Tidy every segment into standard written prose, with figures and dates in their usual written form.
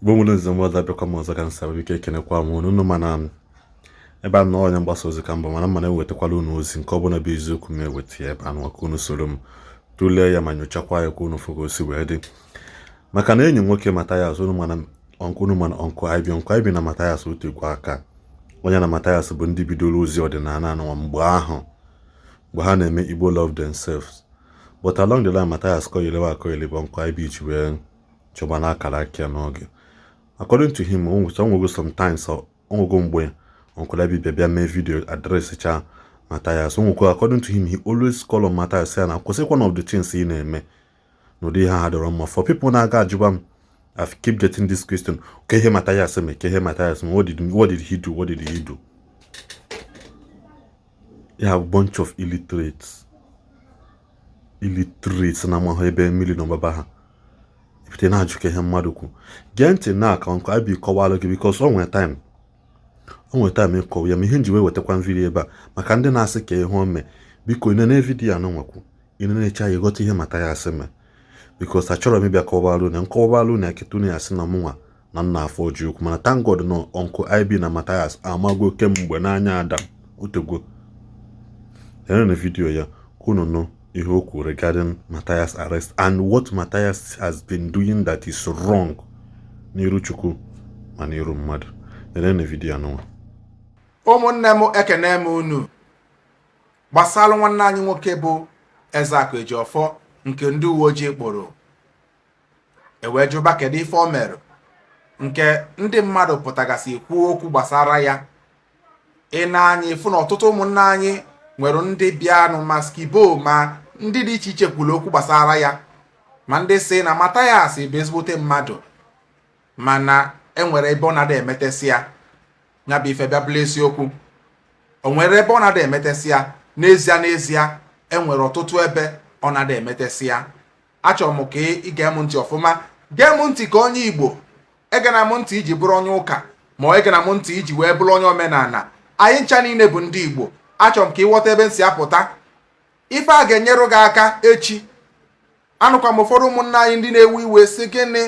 Gbomulu nzemọza bịakwa m ọzọ ka nsa bike ekenekwa m unu mana ebe a nọ onye mgbasa ozi ka mbụ mana mana ewetakwala unu ozi nke ọbụla bụ eziokwu m eweta ya ebe a nọ ka unu soro m tụlee ya ma nyochakwa ya ka unu fogosi wee dị maka na enyi nwoke Mathias unu mana ọnkụ Ibi na Mathias otegwu aka onye na Mathias bụ ndị bidoro ozi ọdịnala anụnwa mgbe ha na-eme Igbo love themselves but along the line Mathias akọghịlewa ọnkụ Ibi ji wee chọba n'akara aka n'oge. According to him, sometimes mgbe Uncle Ibi bịa mee video address cha Mathias. According to him, he always call on Mathias saying, one of the things he na-eme n'ụdị ha hadọrọ mma. For people na-aga ajụba m, I keep getting this question. Okay, ihe Mathias me. What did he do? What did he do? You have a bunch of illiterates na mahụ ebe mmiri n'ọbaba ha. Ipite na-ajụ ka ihe mmadụ kwu. Gee ntị na ka Uncle Ibi kọwalụ gị because o nwere time ịkọwa ya ma ihe nji wee wetakwa vidiyo ebe a maka ndị na-asị ka ihe ome biko inene vidiyo anụ nwekwu inenecha ya ịghọta ihe Mathias me because achọrọ m ịbịa kọwalụ na eketunu ya sị na mụnwa na nna afọ oji okwu mana thank God na Uncle Ibi na Mathias amago kemgbe n'anya Adam otegwo na vidiyo ya kunu nụ ihe okwu regarding Mathias arrest and what Mathias has been doing that is wrong n'iru Chukwu ma n'iru mmadụ. Na vidiyo anụnwa. Ụmụnne m ekene m unu gbasalụ nwanne anyị nwoke bụ Ezeaku Ejiofor nke ndị uwe ojii kpọrọ ewee jụba kedu ife o mere nke ndị mmadụ pụtagasị ekwu okwu gbasara ya anyị ịfụ na ọtụtụ ụmụnne anyị nwere ndị bịanụ ma skibo ma ndị dị iche iche kwuru okwu gbasara ya ma ndị si na Mathias bụ ezigbote mmadụ mana enwere ebe ọ na-ada emetesi ya nya bụ ife bịa bụla eziokwu o nwere ebe ọ na-ada emetesi ya n'ezie enwere ọtụtụ ebe ọ na-ada emetesi ya. Achọrọ m ka ị gee m ntị ọfụma gee m ntị ka onye Igbo egena m ntị iji bụrụ onye ụka ma egena m ntị iji wee bụrụ onye omenala anyị ncha niile bụ ndị Igbo. Achọrọ m ka ị ghọta ebe nsi apụta ife a ga-enyere gị aka echi. Anụkwa m ụfọdụ ụmụnne anyị ndị na-ewe iwe si gịnị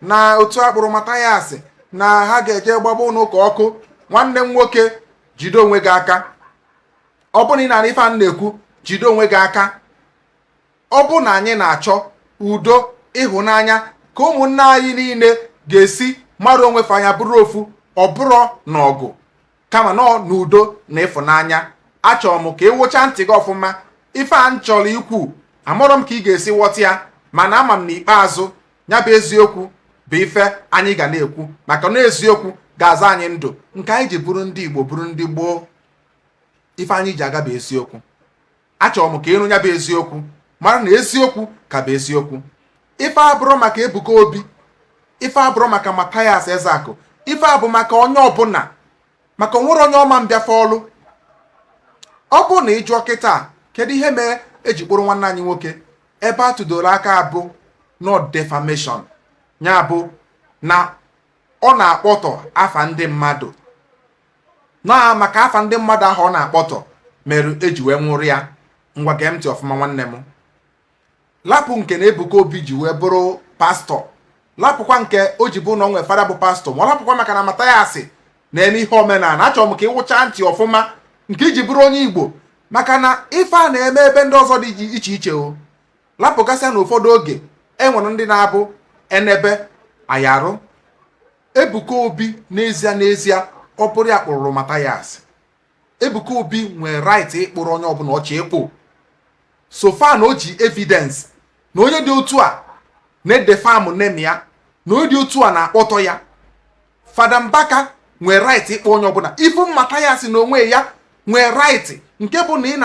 na otu akpụrụ Mathias na ha ga-eje gbaba n'ụka ọkụ. Nwanne m nwoke jide onwe gị aka. Ọ bụ na ị na-ana ife a na-ekwu jide onwe gị aka. Ọ bụ na anyị na-achọ udo ịhụnanya ka ụmụnne anyị niile ga-esi mmadụ onwe fa anya bụrụ ofu ọ bụrụ n'ọgụ kama nọ n'udo na ịfụnanya. Achọrọ m ka ị wụcha ntị gị ọfụma ife a m chọrọ ikwu amụrụ m ka ị ga-esi ghọta ya mana ama m n'ikpeazụ ya bụ eziokwu bụ ife anyị ga na-ekwu maka na eziokwu ga-aza anyị ndụ nke anyị ji bụrụ ndị Igbo bụrụ ndị gboo. Ife anyị ji aga bụ eziokwu. Achọrọ m ka ịnụ ya bụ eziokwu mara na eziokwu ka bụ eziokwu. Ife abụrụ maka Ebuka Obi, ife abụrụ maka Mathias Ezeaku, ife abụ maka onye ọbụla maka onwere onye ọma mbịafe ọlụ. Ọ bụ na ịjụọ kịta kedu ihe mee eji kpụrụ nwanne anyị nwoke ebe a tụdoro aka abụ not defamation ya bụ na ọ na-akpọtọ afa ndị mmadụ na maka afa ndị mmadụ ahụ ọ na-akpọtọ mere eji wee nwụrụ ya. Ngwa gee ntị ọfụma nwanne m. Lapụ nke na Ebuka Obi ji wee bụrụ pastọ, lapụkwa nke o ji bụ na onwe fada bụ pastọ, ma lapụkwa maka na Mathias na-eme ihe omenala. Achọrọ m ka ịwụcha ntị ọfụma nke iji bụrụ onye Igbo maka na ife a na-eme ebe ndị ọzọ dị iche iche o. Lapụgasịa na ụfọdụ oge enwere ndị na-abụ enebe ayarụ. Ebuka Obi n'ezie ọ bụrụ ya kpụrụ Mathias. Ebuka Obi nwere right ịkpụrụ onye ọbụla ọchị ịkpụ so far na o ji evidence na onye dị otu a na-edefam name ya na onye dị otu a na-akpọtọ ya. Fada Mbaka nwere right ịkpọ onye ọbụla. Ifu Mathias na onwe ya nwere right nke bụ na ị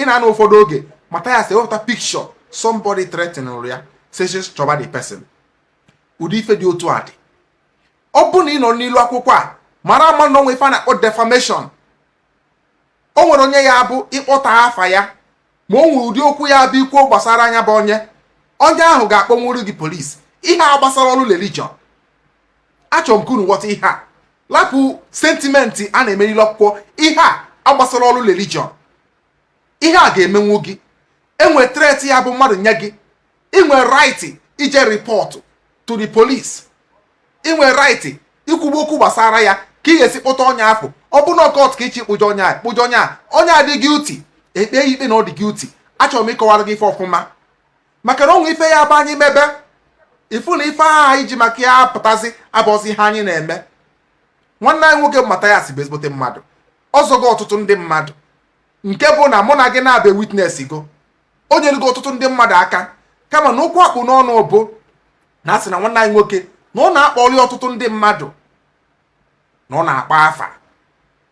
na-anọ ụfọdụ oge Mathias ewepụta picture somebody threatening ya says chọba the person. Ụdị ife dị otu a dị. Ọ bụ na ị nọ n'ilu akwụkwọ a mara ama na onwe ife a na-akpọ defamation. O nwere onye ya bụ ịkpọta afa ya ma o nwere ụdị okwu ya bụ ikwu gbasara anya bụ onye ahụ ga-akpọnwụrụ gị polisi. Ihe a gbasara ọrụ religion. Achọrọ m ka unu ghọta ihe a. Lapụ sentimenti a na-emerili akwụkwọ. Ihe a gbasara ọrụ religion. Ihe a ga-emenwu gị. Enwe threat ya bụ mmadụ nye gị. Inwe right ije report to the police. inwe right ikwugbu okwu gbasara ya ka ị ga-esi kpụta onye afọ ọ bụ na ọkọt ka ichi kpụje onye a onye a dị guilty ekpe ya ikpe na ọ dị guilty. Achọrọ m ịkọwara gị ife ọfụma maka na onwe ife ya bụ anyị mebe ifu na ife ahụ anyị ji maka ya pụtazi abụọzi ihe anyị na-eme. Nwanne anyị nwoke Mathias bụ ezigbote mmadụ ọzọgo ọtụtụ ndị mmadụ nke bụ na mụ na gị na-abịa witness go o nyerego ọtụtụ ndị mmadụ aka kama na ụkwụ akpụ n'ọnụ bụ na asị na nwanne anyị nwoke na ọ na-akpọli ọtụtụ ndị mmadụ na ọ na-akpa afa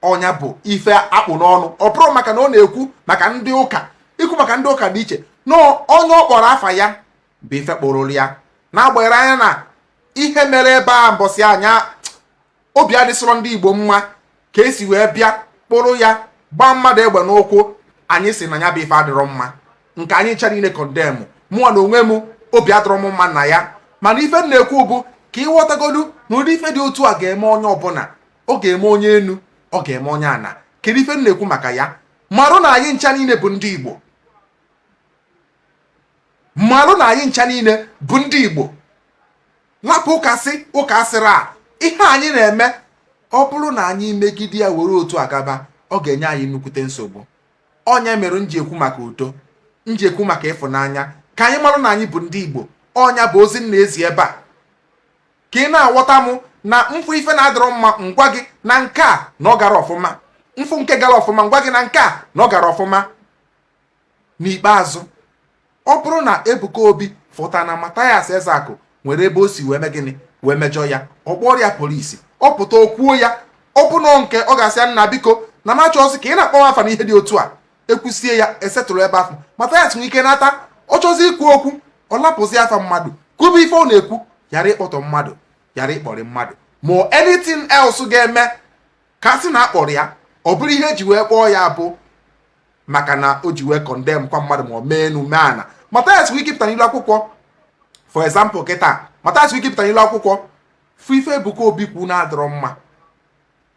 ọnya bụ ife akpụ n'ọnụ ọ bụrụ maka na ọ na-ekwu maka ndị ụka ikwu maka ndị ụka dị iche na onye ọ kpọrọ afa ya bụ ife kpụrụrụ ya na-agbanyere anya na ihe mere ebe a mbọsị anya obi adịsịrọ ndị Igbo mma ka esi wee bịa kpụrụ ya gbaa mmadụ egbe n'ụkwụ. Anyị si na ya bụ ife adịrọ mma nke anyị ncha niile kọndemụ mụnwa na onwe m obi adịrọ m mma na ya mana ife m na-ekwu bụ ka ịghọtagodu na ụdị ife dị otu a ga-eme onye ọbụla ọ ga-eme onye enu ọ ga-eme onye ana. Kedu ife m na-ekwu maka ya? Marụ na anyị ncha niile bụ ndị Igbo marụ na anyị ncha niile bụ ndị Igbo lapụ ụka asịrị a ihe anyị na-eme ọ bụrụ na anyị megide ya were otu agaba ọ ga-enye anyị nnukwute nsogbu. Onye mere njikwu maka udo njikwu maka ịfụnanya ka anyị marụ na anyị bụ ndị Igbo. Ọnya bụ ozi nna ezi ebe a ka ị na-aghọta m na mfụ ife na-adịrọ mma ngwa gị na nke a na ọ gara ọfụma mfụ nke gara ọfụma ngwa gị na nke a na ọ gara ọfụma. N'ikpeazụ ọ bụrụ na Ebuka Obi fụta na Mathias Ezeaku nwere ebe o si wee mee gịnị wee mejọ ya ọ kpọrọ ya polisi ọ pụta okwuo ya ọ bụ na nke ọ ga-asị nna biko na macha ọsị ka ị na-akpọ afa na ihe dị otu a ekwusie ya esetụrụ ebe afọ Mathias nwere ike nata ọ chọzi ikwu okwu ọ lapụzi afa mmadụ kwubu ife ọ na-ekwu yara ịkpọtọ mmadụ yara ịkpọrị mmadụ ma anything else ga-eme ka sị na akpọrọ ya ọ bụrụ ihe eji wee kpọọ ya bụ maka na o ji wee condemn kwa mmadụ ma ọ mee enu mee ana. Mathias nwere ike pụtara ilu akwụkwọ for example kịta Mathias nwere ike pụtara ilu akwụkwọ fụ ife Ebuka Obi kwu na-adịrọ mma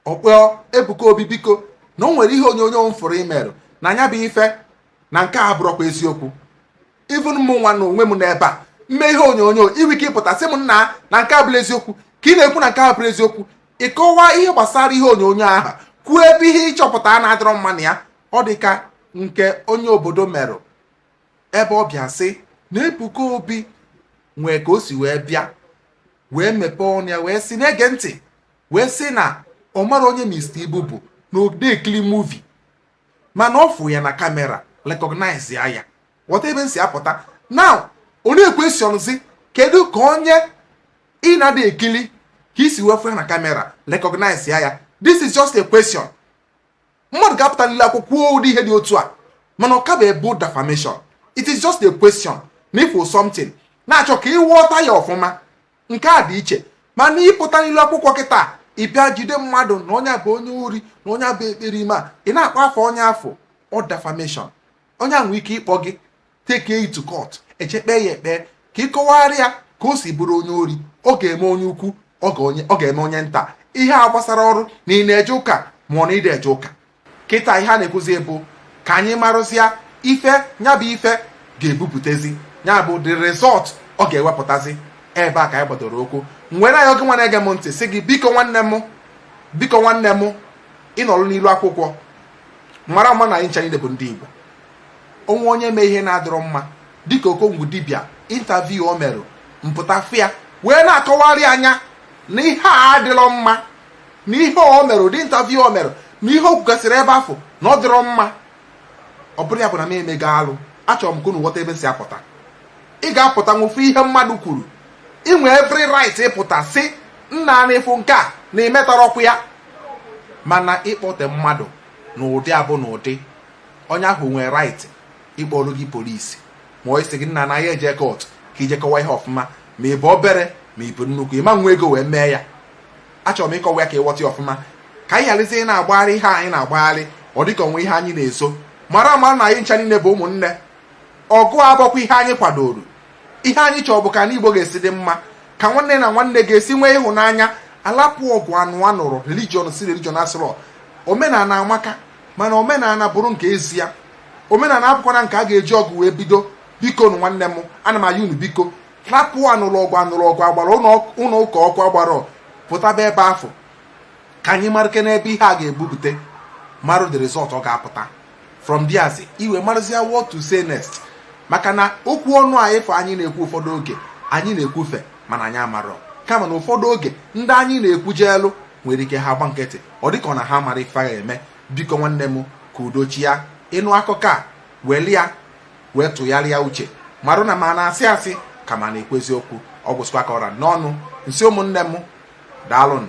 ọkpọ Ebuka Obi biko na o nwere ihe onyonyo m fụrụ imerụ na anya bụ ife na nke a bụrọkwa eziokwu. Even mụ nwa na onwe m n'ebe a mme ihe onyonyo iwe ike ịpụta sị m nna na nke a bụrụ eziokwu ka ị na-ekwu na nke a bụrụ eziokwu ịkọwa ihe gbasara ihe onyonyo ahụ kwuo ebe ihe ịchọpụta na-adịrọ mma na ya. Ọ dị ka nke onye obodo merụ ebe ọ bịa sị na Ebuka Obi nwee ka o si wee bịa wee mepee ọnụ ya wee sị na-ege ntị wee sị na ọ mara onye Mr. Igbo bụ na ode ekili movie mana ọ fụ ya na kamera recognize ya ghọta ebe m si apụta. Now onye ekwesịọnzi kedu ka onye ị na-ada ekili ka isi wee fụ ya na kamera recognize ya. This is just a question. Mmadụ ga-apụta n'ile akwụkwọ ụdị ihe dị otu a mana ọ ka bụ ebu defamation. It is just a question na ifo something na-achọ ka ịghọta ya ọfụma nke a dị iche mana ịpụta n'ilu akwụkwọ kịta ịbịa jide mmadụ na onye bụ onye ori na onye bụ ekperima ị na-akpọ afọ onye afọ ọ defamation. Onye ahụ ike ịkpọ gị take you to court echekpe ya ekpe ka ị kọwara ya ka o si bụrụ onye ori ọ ga-eme onye ukwu ọ ga-eme onye nta. Ihe a gbasara ọrụ na ị na-eje ụka ma ọ na ide eje ụka kịta ihe a na-ekwuzi bụ ka anyị marụzịa ife nya bụ ife ga-ebupụtazi ya bụ the result ọ ga-ewepụtazi. Ebe a ka anyị gbadoro okwu nwere anyị oge nwa na-ege m ntị sị gị biko nwanne m ịnọrụ n'ilu akwụkwọ mara mma na anyị ncha niile bụ ndị Igbo. Onwe onye mee ihe na-adịrọ mma dịka Okongwu dibịa interview o merụ mpụta fịa wee na-akọwarị anya na ihe a adịrọ mma na ihe o merụ ụdị interview o merụ na ihe o kwugasịrị ebe afọ na ọ dịrọ mma. Ọ bụrụ ya bụ na m emego alụ achọrọ m ka unu ghọta ebe si apụta. Ị ga-apụta nwụfụ ihe mmadụ kwuru inwe every right ịpụta sị nna na-efu nke a na imetọrọ ọkụ ya mana ịkpọte mmadụ na ụdị abụ na ụdị onye ahụ nwere right ịkpọrọ gị polisi ma ọ isi gị nna na ya eje court ka ije kọwa ihe ọfụma ma ị bụ obere ma ị bụ nnukwu ịma nwa ego wee mee ya. Achọrọ m ịkọwa ya ka ịghọta ọfụma ka anyị gharazie ị na-agbagharị ihe anyị na-agbagharị ọ dịka onwe ihe anyị na-eso. Mara na anyị ncha niile bụ ụmụnne ọgụ abụkwa ihe anyị kwadoro. Ihe anyị chọrọ bụ ka anyị Igbo ga-esi dị mma ka nwanne na nwanne ga-esi nwee ịhụnanya alapụ ọgụ anụ anụrụ religion si religion asịrọ. Omenala amaka mana omenala bụrụ nke ezi ya. Omenala abụkwana nke a ga-eji ọgụ wee bido. Biko nụ nwanne m ana m ayị unu biko lapụ anụrụ ọgụ agbara ụlọ ụka ọkụ agbara pụtaba ebe afọ ka anyị marụke n'ebe ihe a ga-ebupụte marụ the result ọ ga-apụta from there iwe marụzia what to say next. Maka na okwu ọnụ anyị fọ anyị na-ekwu ụfọdụ oge anyị na-ekwufe mana anyị amarọ, kama na ụfọdụ oge ndị anyị na-ekwuje elu nwere ike ha gba nkịtị ọ dịka na ha mara ife a ga-eme. Biko nwanne m ka udochi ya ịnụ akụkọ a weli ya wee tụgharịa uche marụ na ma na-asị asị kama na-ekwezi okwu. Ọ gwụsịkwa ka ọra n'ọnụ. Nsị ụmụnne m daalụnụ.